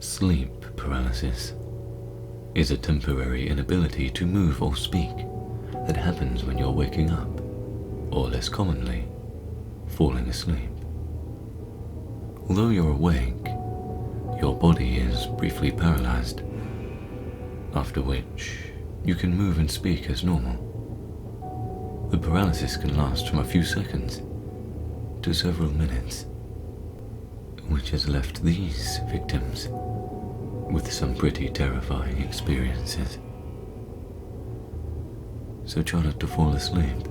Sleep paralysis is a temporary inability to move or speak that happens when you're waking up, or less commonly, falling asleep. Although you're awake, your body is briefly paralyzed, after which you can move and speak as normal. The paralysis can last from a few seconds to several minutes, which has left these victims with some pretty terrifying experiences. So try not to fall asleep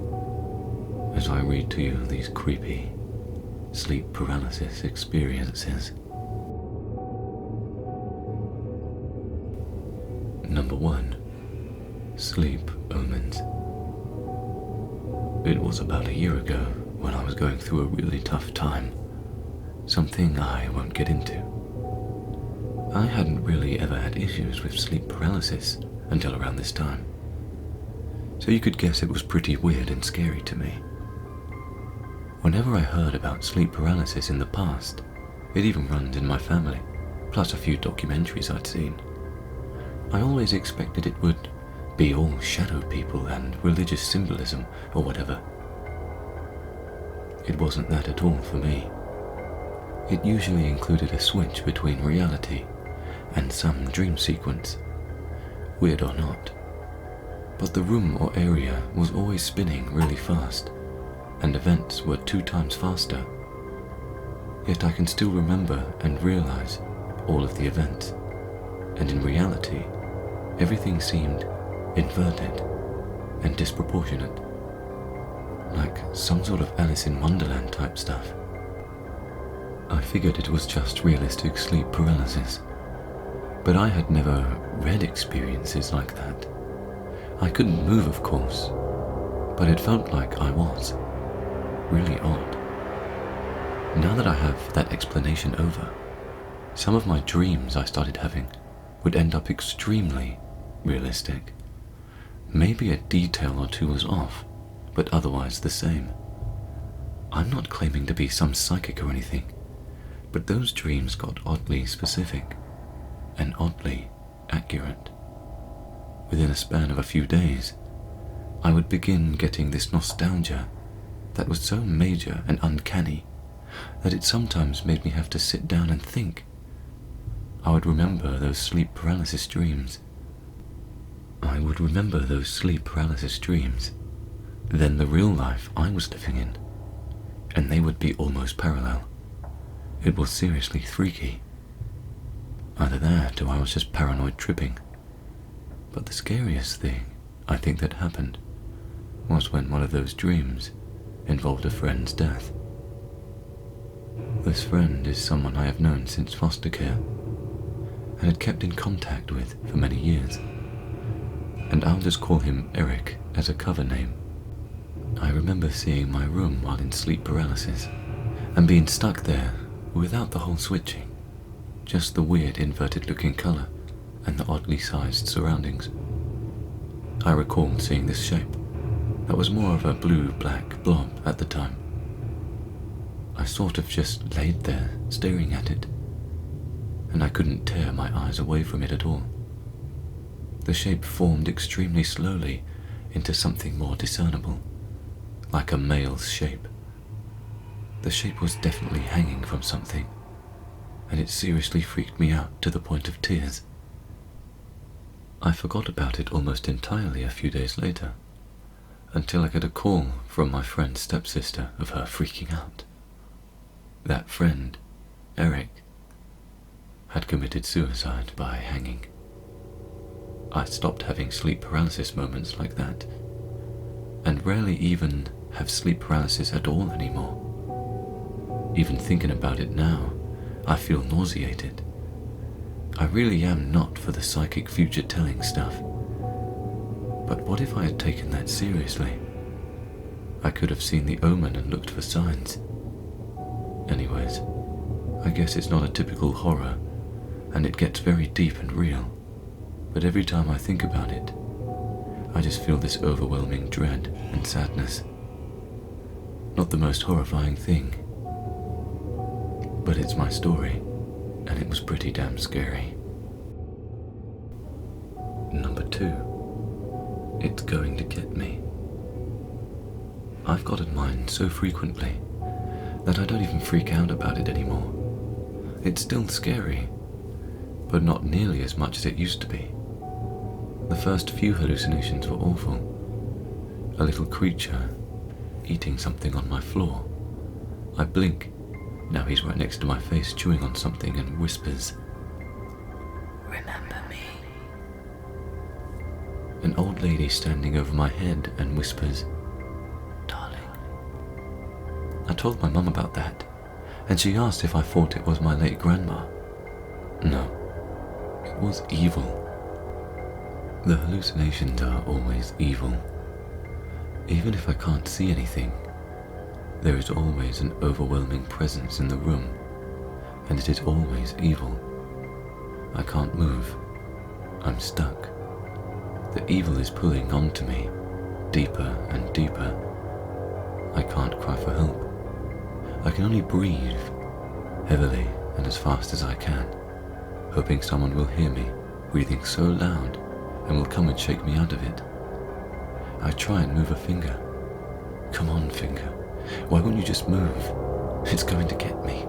as I read to you these creepy sleep paralysis experiences. Number 1. Sleep omens. It was about a year ago when I was going through a really tough time, something I won't get into. I hadn't really ever had issues with sleep paralysis until around this time, so you could guess it was pretty weird and scary to me. Whenever I heard about sleep paralysis in the past, it even runs in my family, plus a few documentaries I'd seen, I always expected it would be all shadow people and religious symbolism or whatever. It wasn't that at all for me. It usually included a switch between reality and some dream sequence, weird or not. But the room or area was always spinning really fast, and events were 2 times faster. Yet I can still remember and realize all of the events, and in reality, everything seemed inverted and disproportionate, like some sort of Alice in Wonderland type stuff. I figured it was just realistic sleep paralysis, but I had never read experiences like that. I couldn't move, of course, but it felt like I was. Really odd. Now that I have that explanation over, some of my dreams I started having would end up extremely realistic. Maybe a detail or two was off, but otherwise the same. I'm not claiming to be some psychic or anything, but those dreams got oddly specific and oddly accurate. Within a span of a few days, I would begin getting this nostalgia that was so major and uncanny that it sometimes made me have to sit down and think. I would remember those sleep paralysis dreams. Then the real life I was living in, and they would be almost parallel. It was seriously freaky. Either that or I was just paranoid tripping. But the scariest thing I think that happened was when one of those dreams involved a friend's death. This friend is someone I have known since foster care and had kept in contact with for many years, and I'll just call him Eric as a cover name. I remember seeing my room while in sleep paralysis and being stuck there without the whole switching, just the weird inverted looking colour and the oddly sized surroundings. I recall seeing this shape that was more of a blue-black blob at the time. I sort of just laid there staring at it, and I couldn't tear my eyes away from it at all. The shape formed extremely slowly into something more discernible, like a male's shape. The shape was definitely hanging from something, and it seriously freaked me out to the point of tears. I forgot about it almost entirely a few days later, until I got a call from my friend's stepsister of her freaking out. That friend, Eric, had committed suicide by hanging. I stopped having sleep paralysis moments like that, and rarely even have sleep paralysis at all anymore. Even thinking about it now, I feel nauseated. I really am not for the psychic future-telling stuff. But what if I had taken that seriously? I could have seen the omen and looked for signs. Anyways, I guess it's not a typical horror, and it gets very deep and real. But every time I think about it, I just feel this overwhelming dread and sadness. Not the most horrifying thing, but it's my story, and it was pretty damn scary. Number 2. It's going to get me. I've gotten mine so frequently that I don't even freak out about it anymore. It's still scary, but not nearly as much as it used to be. The first few hallucinations were awful. A little creature eating something on my floor. I blink. Now he's right next to my face, chewing on something, and whispers, "Remember me." An old lady standing over my head and whispers, "Darling." I told my mum about that, and she asked if I thought it was my late grandma. No, it was evil. The hallucinations are always evil. Even if I can't see anything, there is always an overwhelming presence in the room, and it is always evil. I can't move. I'm stuck. The evil is pulling onto me, deeper and deeper. I can't cry for help. I can only breathe, heavily and as fast as I can, hoping someone will hear me, breathing so loud, and will come and shake me out of it. I try and move a finger. Come on, finger. Why won't you just move? It's going to get me.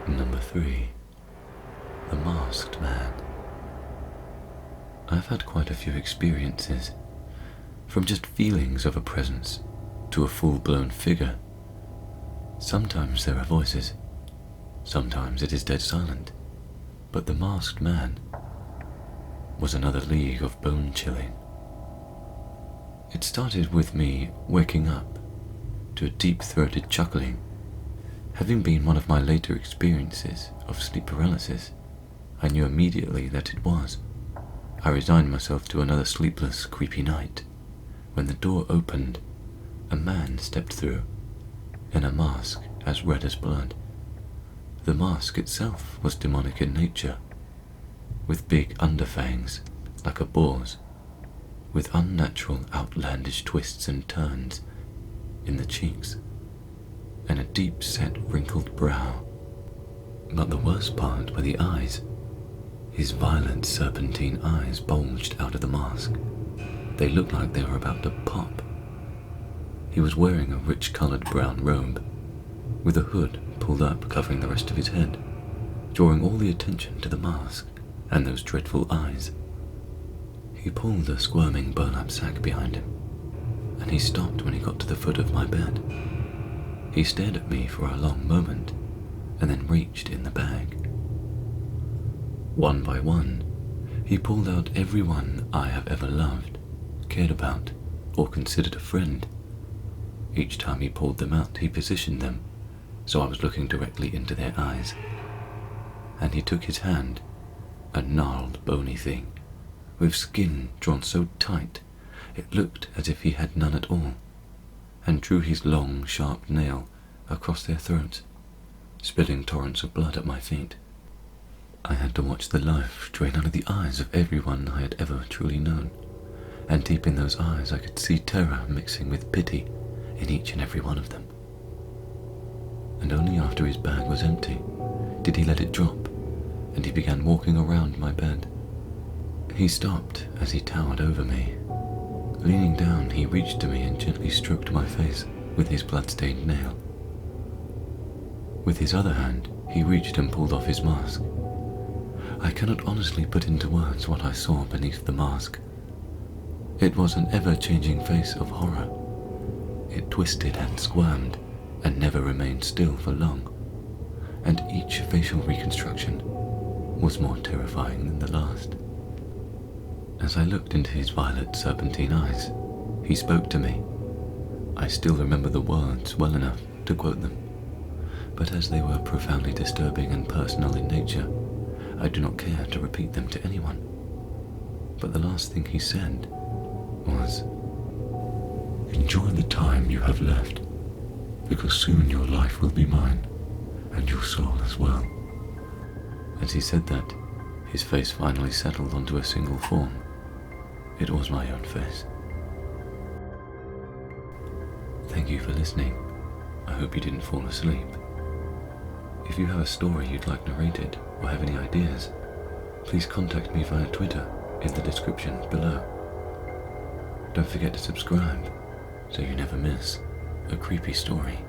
Number 3. The Masked Man. I've had quite a few experiences, from just feelings of a presence to a full-blown figure. Sometimes there are voices, sometimes it is dead silent, but the Masked Man was another league of bone-chilling. It started with me waking up to a deep-throated chuckling. Having been one of my later experiences of sleep paralysis, I knew immediately that it was. I resigned myself to another sleepless, creepy night. When the door opened, a man stepped through, in a mask as red as blood. The mask itself was demonic in nature, with big underfangs like a boar's, with unnatural, outlandish twists and turns in the cheeks, and a deep-set, wrinkled brow. But the worst part were the eyes. His violent, serpentine eyes bulged out of the mask. They looked like they were about to pop. He was wearing a rich-colored brown robe, with a hood pulled up covering the rest of his head, drawing all the attention to the mask and those dreadful eyes. He pulled a squirming burlap sack behind him, and he stopped when he got to the foot of my bed. He stared at me for a long moment, and then reached in the bag. One by one, he pulled out everyone I have ever loved, cared about, or considered a friend. Each time he pulled them out, he positioned them so I was looking directly into their eyes. And he took his hand, a gnarled, bony thing, with skin drawn so tight it looked as if he had none at all, and drew his long, sharp nail across their throats, spilling torrents of blood at my feet. I had to watch the life drain out of the eyes of everyone I had ever truly known, and deep in those eyes I could see terror mixing with pity in each and every one of them. And only after his bag was empty did he let it drop, and he began walking around my bed. He stopped as he towered over me. Leaning down, he reached to me and gently stroked my face with his blood-stained nail. With his other hand, he reached and pulled off his mask. I cannot honestly put into words what I saw beneath the mask. It was an ever-changing face of horror. It twisted and squirmed and never remained still for long, and each facial reconstruction was more terrifying than the last. As I looked into his violet serpentine eyes, he spoke to me. I still remember the words well enough to quote them, but as they were profoundly disturbing and personal in nature, I do not care to repeat them to anyone. But the last thing he said was, "Enjoy the time you have left, because soon your life will be mine, and your soul as well." As he said that, his face finally settled onto a single form. It was my own face. Thank you for listening. I hope you didn't fall asleep. you have a story you'd like narrated or have any ideas, please contact me via Twitter in the description below. Don't forget to subscribe so you never miss a creepy story.